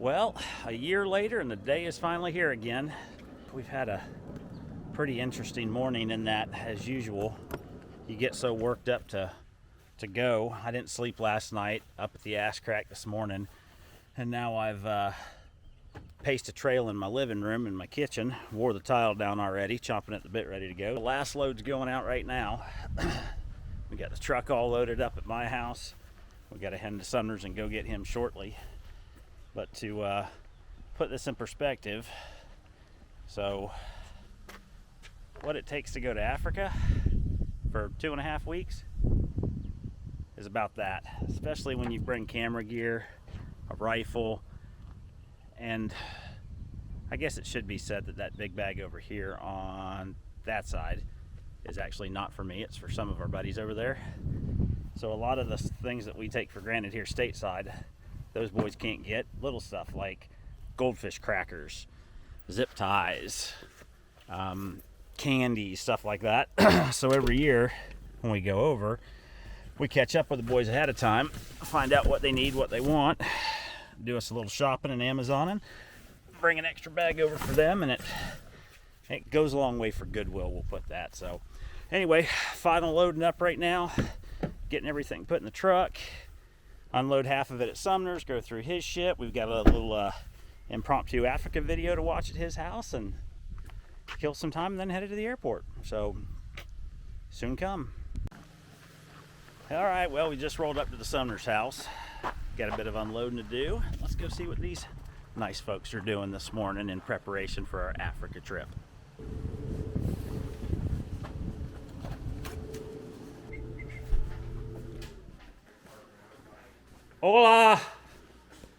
Well, a year later and the day is finally here again. We've had a pretty interesting morning in that, as usual, you get so worked up to go. I didn't sleep last night, up at the ass crack this morning, and now I've paced a trail in my living room and my kitchen, wore the tile down already, chomping at the bit, ready to go. The last load's going out right now. We got the truck all loaded up at my house. We got to head to Sumner's and go get him shortly. But to put this in perspective, so what it takes to go to Africa for 2.5 weeks is about that, especially when you bring camera gear, a rifle, and I guess it should be said that that big bag over here on that side is actually not for me, it's for some of our buddies over there. So a lot of the things that we take for granted here stateside, those boys can't get. Little stuff like goldfish crackers, zip ties, candy, stuff like that. So every year when we go over, we catch up with the boys ahead of time, find out what they need, what they want, do us a little shopping and Amazoning, bring an extra bag over for them, and it goes a long way for goodwill, we'll put that. So anyway, final loading up right now, getting everything put in the truck, unload half of it at Sumner's, go through his shit. We've got a little impromptu Africa video to watch at his house and kill some time and then headed to the airport. So soon come. All right, well, we just rolled up to the Sumner's house. Got a bit of unloading to do. Let's go see what these nice folks are doing this morning in preparation for our Africa trip. Hola!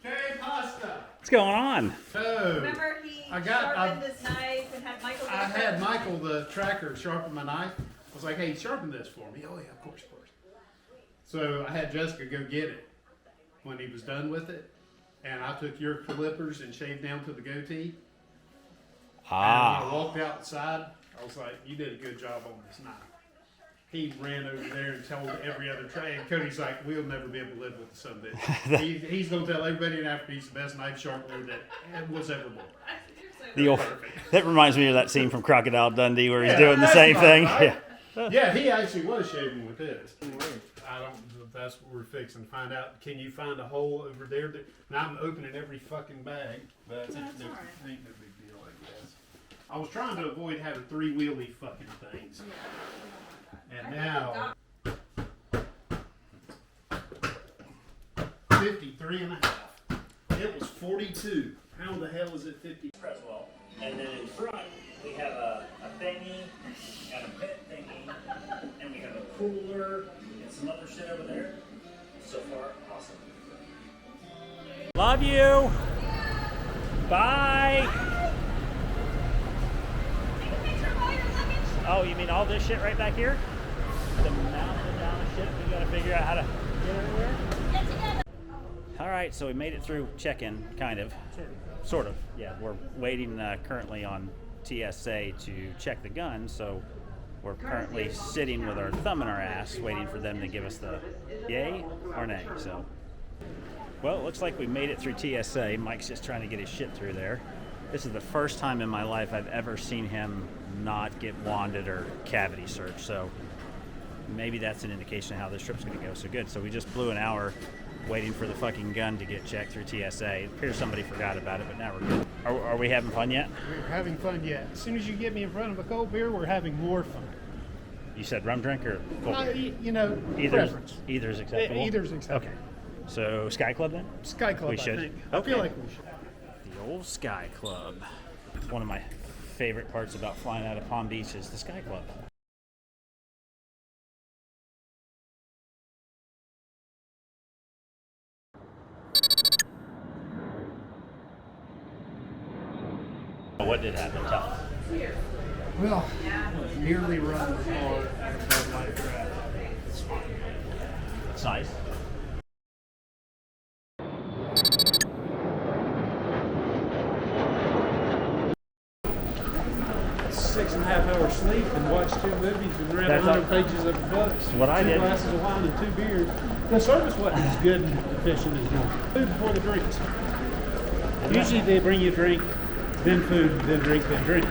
Hey, pasta! What's going on? So, Remember he sharpened his knife and had Michael do it? I had Michael, the tracker, sharpen my knife. I was like, hey, sharpen this for me. Oh, yeah, of course. So I had Jessica go get it when he was done with it. And I took your clippers and shaved down to the goatee. And when I walked outside, I was like, you did a good job on this knife. He ran over there and told every other trade. And Cody's like, we'll never be able to live with the son of a bitch. He's going to tell everybody in Africa he's the best knife sharpener that was ever born. That reminds me of that scene from Crocodile Dundee where he's doing the same thing. Right? Yeah, he actually was shaving with his. I don't know if that's what we're fixing to find out. Can you find a hole over there? Now I'm opening every fucking bag. But ain't no big deal, I guess. I was trying to avoid having three-wheelie fucking things. And now, 53 and a half. It was 42. How the hell is it 50? Well, and then in front, we have a thingy and a pet thingy, and we have a cooler and some other shit over there. So far, awesome. Love you. Bye. Oh, you mean all this shit right back here? The mountain down of shit we gotta figure out how to get everywhere? Get together. Alright, so we made it through check-in, kind of. Sort of, yeah. We're waiting currently on TSA to check the gun, so we're currently sitting with our thumb in our ass, waiting for them to give us the yay or nay. So, well, it looks like we made it through TSA. Mike's just trying to get his shit through there. This is the first time in my life I've ever seen him not get wanded or cavity searched, so maybe that's an indication of how this trip's going to go. So good. So we just blew an hour waiting for the fucking gun to get checked through TSA. It appears somebody forgot about it, but now we're good. Are we having fun yet? We're having fun yet. As soon as you get me in front of a cold beer, we're having more fun. You said rum drink or cold beer? You know, preference. Either's acceptable? Either's acceptable. Okay. So Sky Club then? Sky Club, we should. I think. Okay. I feel like we should. The old Sky Club. One of my favorite parts about flying out of Palm Beach is the Sky Club. What did happen? Tell us. Well, nearly run the car at a red light traffic. It's nice. Six and a half hours sleep and watch 2 movies and read 100 pages of books. That's what I did. 2 glasses of wine and 2 beers. The service wasn't as good and efficient as normal. Food before the drinks. Usually they bring you drink, then food, then drink, then drink.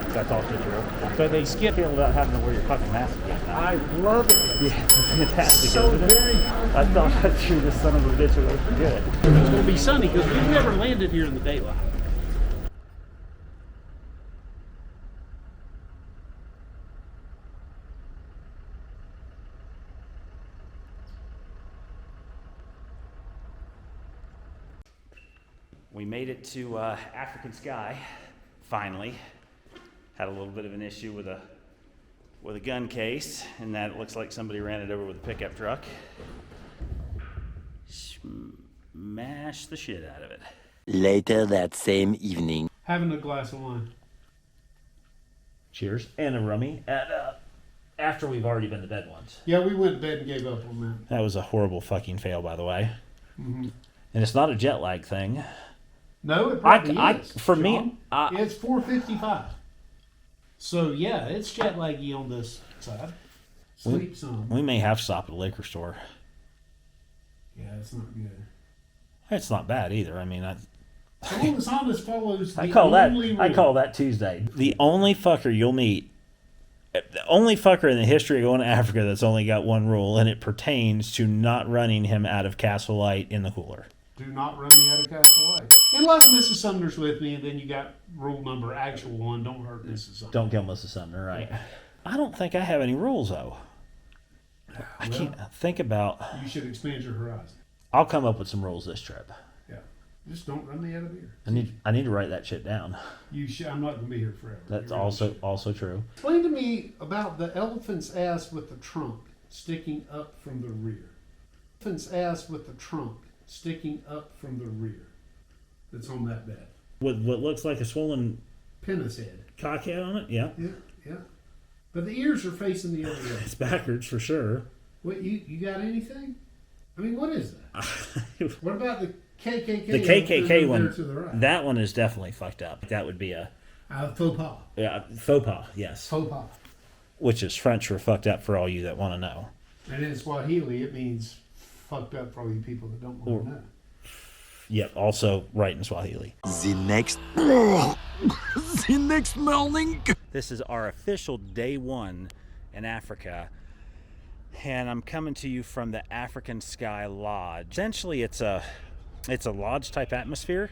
That's also true. But they skip it. Without having to wear your fucking mask again. I love it. Yeah, it's fantastic. So isn't it? very. I thought I threw this son of a bitch away for good. It's going to be sunny because we've never landed here in the daylight. We made it to African Sky, finally. Had a little bit of an issue with a gun case, and that it looks like somebody ran it over with a pickup truck. Smash the shit out of it. Later that same evening. Having a glass of wine. Cheers. And a rummy. After we've already been to bed once. Yeah, we went to bed and gave up on that. That was a horrible fucking fail, by the way. Mm-hmm. And it's not a jet lag thing. No, it probably is. For John. me, it's 4:55. So yeah, it's jet laggy on this side. Sleep some. We may have to stop at a liquor store. Yeah, it's not good. It's not bad either. I mean, As long as follows the I call only rule. I call that Tuesday. The only fucker you'll meet, the only fucker in the history of going to Africa that's only got one rule, and it pertains to not running him out of Castle Light in the cooler. Do not run me out of Castle Light. Unless Mrs. Sumner's with me, and then you got rule number, actual one, don't hurt Mrs. Sumner. Don't kill Mrs. Sumner, right? Yeah. I don't think I have any rules, though. I can't think about... You should expand your horizon. I'll come up with some rules this trip. Yeah. Just don't run me out of here. I need to write that shit down. You should. I'm not going to be here forever. That's also true. Explain to me about the elephant's ass with the trunk sticking up from the rear. Elephant's ass with the trunk sticking up from the rear. That's on that bed. With what looks like a swollen penis head. Cock head on it? Yeah. Yeah. But the ears are facing the other way. It's backwards for sure. What, you got anything? I mean, what is that? What about the KKK? The KKK one, to the right? That one is definitely fucked up. That would be a... faux pas. Yeah, faux pas, yes. Faux pas. Which is French for fucked up for all you that want to know. And in Swahili, it means fucked up for all you people that don't want to know. Yep, also right in Swahili. The next morning. This is our official day one in Africa. And I'm coming to you from the African Sky Lodge. Essentially, it's a lodge type atmosphere,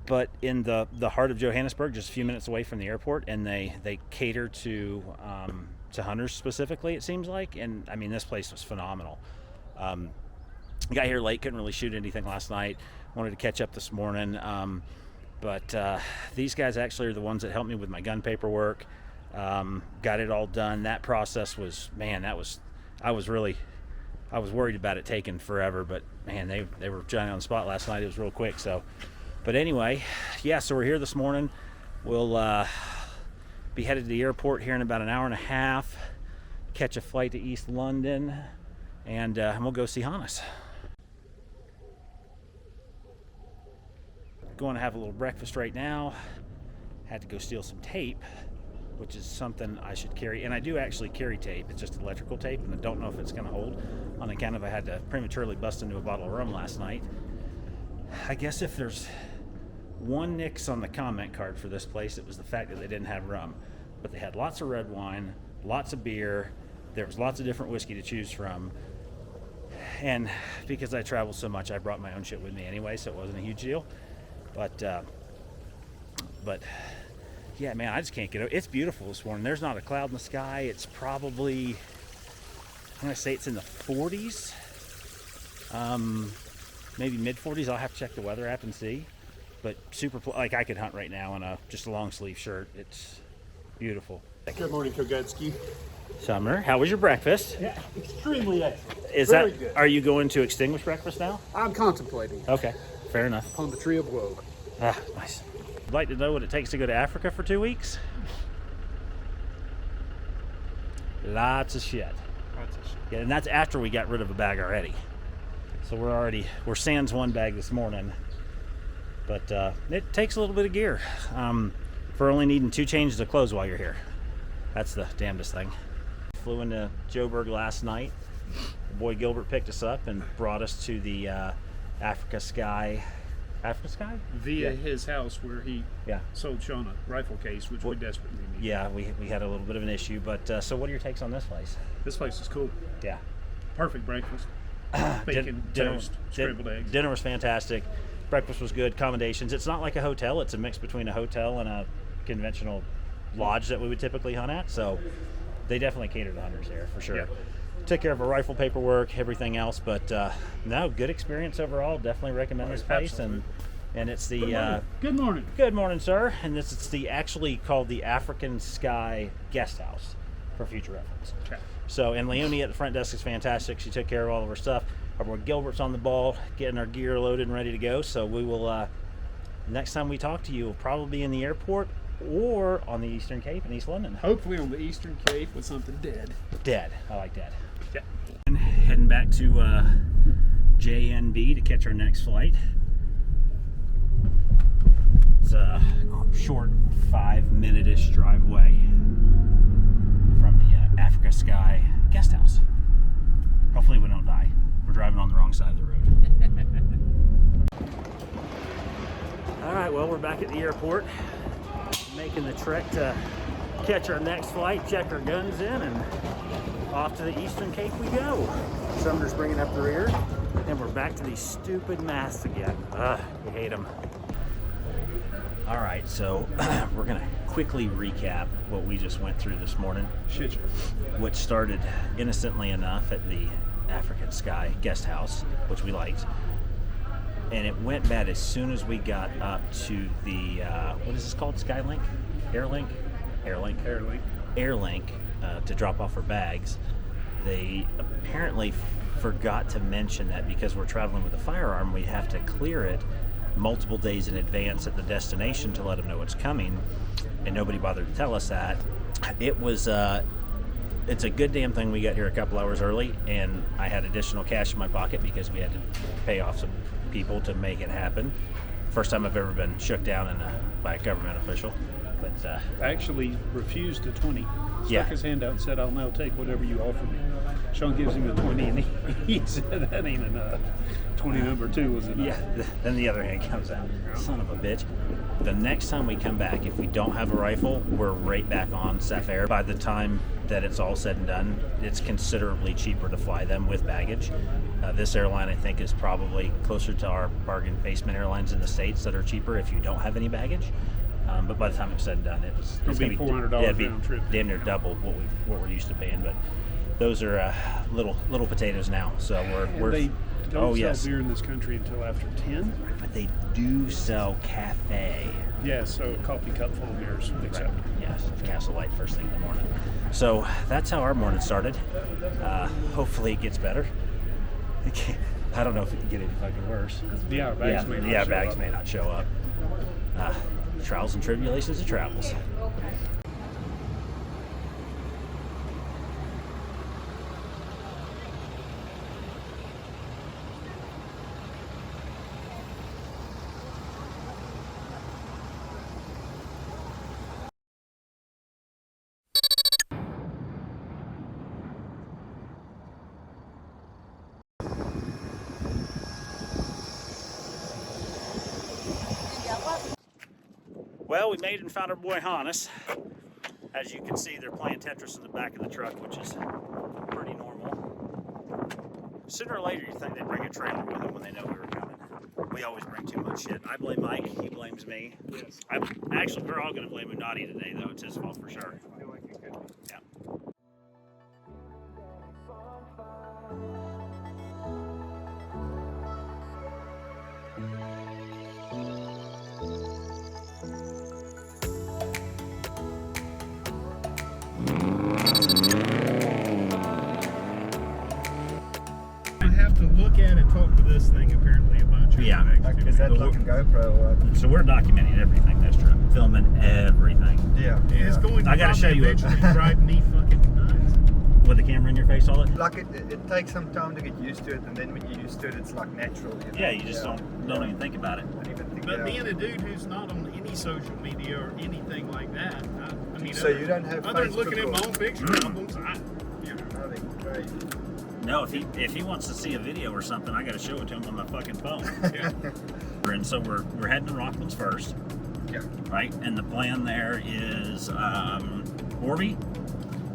but in the heart of Johannesburg, just a few minutes away from the airport, and they cater to hunters specifically, it seems like. And I mean, this place was phenomenal. Got here late, couldn't really shoot anything last night. Wanted to catch up this morning, but these guys actually are the ones that helped me with my gun paperwork. Got it all done. That process was, man, I was worried about it taking forever, but man, they were trying on the spot last night. It was real quick. So, but anyway, yeah. So we're here this morning. We'll be headed to the airport here in about an hour and a half. Catch a flight to East London, and we'll go see Hannes. Going to have a little breakfast right now. Had to go steal some tape, which is something I should carry. And I do actually carry tape. It's just electrical tape, and I don't know if it's going to hold on account of I had to prematurely bust into a bottle of rum last night. I guess if there's one nix on the comment card for this place, it was the fact that they didn't have rum. But they had lots of red wine, lots of beer. There was lots of different whiskey to choose from. And because I travel so much, I brought my own shit with me anyway, so it wasn't a huge deal. But yeah, man, I just can't get it. It's beautiful this morning. There's not a cloud in the sky. It's probably, I'm going to say it's in the 40s, maybe mid 40s. I'll have to check the weather app and see. But super, like I could hunt right now in just a long sleeve shirt. It's beautiful. Good morning, Kogetski. Summer, how was your breakfast? Yeah, extremely excellent. Very good. Are you going to extinguish breakfast now? I'm contemplating Okay, fair enough. on the tree of woe. Ah, nice. I'd like to know what it takes to go to Africa for 2 weeks. Lots of shit. Yeah, and that's after we got rid of a bag already. So we're sans one bag this morning. But it takes a little bit of gear for only needing 2 changes of clothes while you're here. That's the damnedest thing. Flew into Joburg last night. The boy Gilbert picked us up and brought us to the Africa Sky Africa Sky? Via his house where he Yeah. sold Sean a rifle case, which we desperately need. Yeah, we had a little bit of an issue, but so what are your takes on this place? This place is cool. Yeah. Perfect breakfast. Bacon, toast, scrambled eggs. Dinner was fantastic. Breakfast was good. Accommodations. It's not like a hotel. It's a mix between a hotel and a conventional lodge that we would typically hunt at. So they definitely cater to hunters there for sure. Yeah. Took care of our rifle paperwork, everything else, but no, good experience overall. Definitely recommend this place, and it's the Good morning. good morning, sir. And this is the actually called the African Sky Guest House for future reference. Okay. So, and Leonie at the front desk is fantastic. She took care of all of our stuff. Our boy Gilbert's on the ball, getting our gear loaded and ready to go. So we will, next time we talk to you, we'll probably be in the airport or on the Eastern Cape in East London. Hopefully on the Eastern Cape with something dead. Dead. I like dead. Yeah. And heading back to JNB to catch our next flight. It's a short 5-minute-ish drive away from the Africa Sky Guest House. Hopefully we don't die. We're driving on the wrong side of the road. All right, well, we're back at the airport, making the trek to catch our next flight, check our guns in, and off to the Eastern Cape we go. Sumner's bringing up the rear, and we're back to these stupid masks again. We hate them. All right, so we're gonna quickly recap what we just went through this morning, Shit. which started innocently enough at the African Sky Guest House, which we liked. And it went bad as soon as we got up to the, what is this called? Skylink? Airlink? Airlink to drop off our bags. They apparently forgot to mention that because we're traveling with a firearm, we have to clear it multiple days in advance at the destination to let them know what's coming, and nobody bothered to tell us that. It was it's a good damn thing we got here a couple hours early, and I had additional cash in my pocket because we had to pay off some people to make it happen. First time I've ever been shook down by a government official. But Actually refused a 20. Yeah. Stuck his hand out and said, I'll now take whatever you offer me. Sean gives him a 20 and he said, that ain't enough. 20 number 2 was enough. yeah, then the other hand comes out. Son of a bitch. The next time we come back, if we don't have a rifle, we're right back on Safair. By the time that it's all said and done, it's considerably cheaper to fly them with baggage. This airline, I think, is probably closer to our bargain basement airlines in the States that are cheaper if you don't have any baggage. But by the time it's said and done, It'll be $400 it'd be round trip. damn near double what we're used to paying. But those are little potatoes now. So we're They don't yes, sell beer in this country until after 10. but they do sell cafe. Yeah, so a coffee cup full of beers, except. Yes, Castle Light first thing in the morning. So that's how our morning started. Hopefully it gets better. I don't know if it can get any fucking worse. Yeah, our bags may not show bags up. may not show up. Trials and tribulations of travels. Well, we made it and found our boy Hannes. As you can see, they're playing Tetris in the back of the truck, which is pretty normal. Sooner or later, you think they'd bring a trailer with them when they know we were coming. We always bring too much shit. I blame Mike, he blames me. Yes. Actually, we're all going to blame Unati today, though. It's his fault for sure. I feel like it could be. Yeah. I have to look at and talk to this thing apparently a bunch. Yeah. Is that like a GoPro? So we're documenting everything this trip, filming everything. Yeah. It's going to I gotta show you it. eventually drive me fucking nuts. With the camera in your face all the Like it takes some time to get used to it, and then when you're used to it, it's like natural. You know? Yeah, you just don't even think about it. Don't even think But about being a dude who's not on any social media or anything like that, I mean, So you don't have other than looking at Facebook my or- own picture albums, nothing crazy. No, if he wants to see a video or something, I got to show it to him on my fucking phone. yeah. We're in and so we're heading to Rocklands first, Yeah. right? And the plan there is Orby,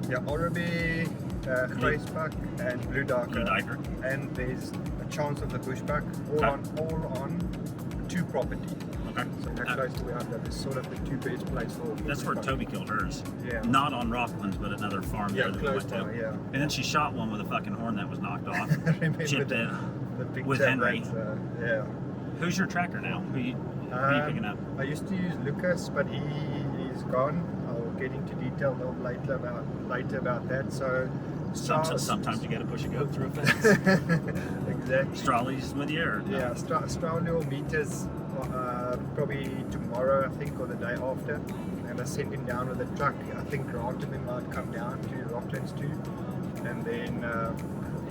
Yeah, Orby, Gracebuck, and Blue Darker. Blue Diker. And there's a chance of the bushbuck, all on 2 properties. Okay. So next place we have that is sort of the 2 best place for That's where bushbuck. Toby killed hers. Yeah. Not on Rocklands, but another farm Yeah, there that we close went to. by, yeah. And then she shot one with a fucking horn that was knocked off. Remember Chipped the- it The big with tab Henry. that, yeah. Who's your tracker now? Who you picking up? I used to use Lucas, but he's gone. I'll get into detail a little later about that. So Sometimes you got to push a goat through a fence. exactly. Strawley's with you, or no? Yeah, Strawley will meet us probably tomorrow, I think, or the day after. And I send him down with a truck. I think Grant and him might come down to Rocklands too. And then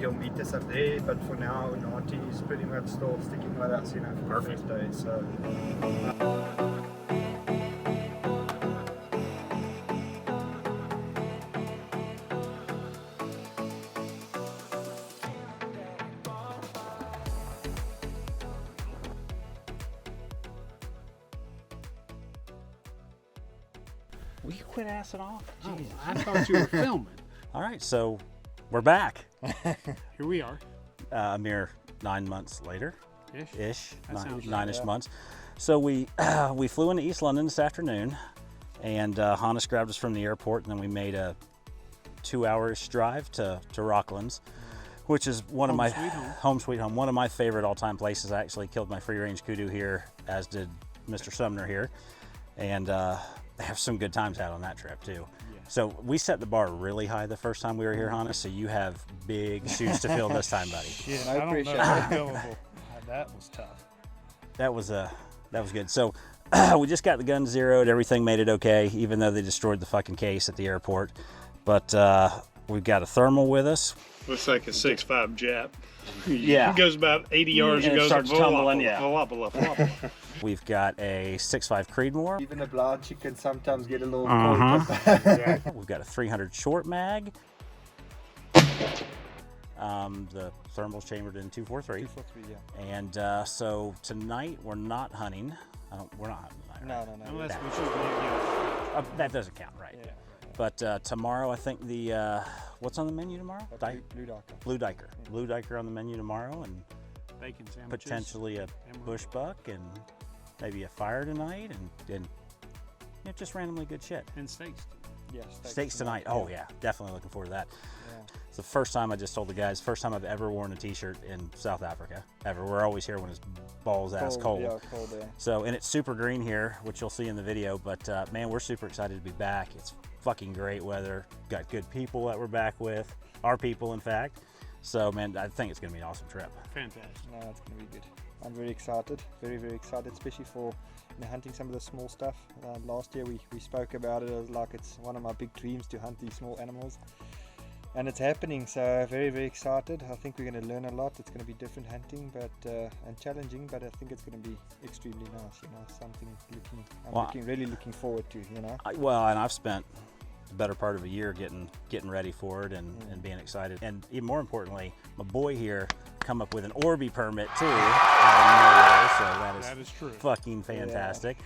he'll meet us up there. But for now, Nati is pretty much still sticking with us, for the first day. So. Will you quit assing off? Oh, Jesus. I thought you were filming. All right, so we're back. Here we are. A mere 9 months later, Ish. That sounds right, nine-ish yeah. months. So we flew into East London this afternoon, and Hannes grabbed us from the airport, and then we made a 2-hour-ish drive to Rocklands, which is one of my home sweet home, one of my favorite all-time places. I actually killed my free-range kudu here, as did Mr. Sumner here, and have some good times out on that trip too. Yeah. So we set the bar really high the first time we were here, Hannes. So you have big shoes to fill this time, buddy. Shit, I I don't know appreciate how killable. That was tough. That was good. So we just got the gun zeroed. Everything made it okay, even though they destroyed the fucking case at the airport. But we've got a thermal with us. Looks like a 6'5" Jap. Yeah. It goes about 80 yards And and it goes starts tumbling, yeah. yeah. We've got a 6.5 Creedmoor. Even the blind chickens sometimes get a little Uh-huh. We've got a 300 short mag. The thermal's chambered in 243. 243, yeah. And so tonight we're not hunting. We're not hunting tonight. No. Unless That- we shoot maybe. That doesn't count, right? Yeah. But tomorrow, I think what's on the menu tomorrow? Blue Darker. Blue Diker. Blue Diker on the menu tomorrow, and Bacon sandwiches. potentially a bush buck, and maybe a fire tonight, and just randomly good shit. And steaks. Yeah, Steaks tonight. Oh yeah, definitely looking forward to that. Yeah. It's the first time, I just told the guys, first time I've ever worn a t-shirt in South Africa. Ever. We're always here when it's balls ass cold. Yeah, cold there. So, and it's super green here, which you'll see in the video, but man, we're super excited to be back. It's fucking great weather. Got good people that we're back with. Our people, in fact. So, man, I think it's going to be an awesome trip. Fantastic. No, it's going to be good. I'm very excited, very, very excited, especially for hunting some of the small stuff. Last year we spoke about it as like it's one of my big dreams to hunt these small animals. And it's happening, so very, very excited. I think we're going to learn a lot. It's going to be different hunting, but and challenging, but I think it's going to be extremely nice. Something really looking forward to. Well, and I've spent the better part of a year getting ready for it and being excited. And even more importantly, my boy here come up with an Orby permit too out of nowhere, so That is true. fucking fantastic.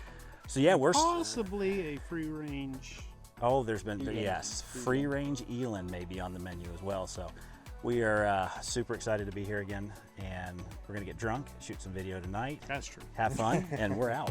So yeah, we're Possibly a free range. Oh, there's been, yes, free range eland may be on the menu as well. So we are super excited to be here again, and we're gonna get drunk, shoot some video tonight, That's true. have fun, and we're out.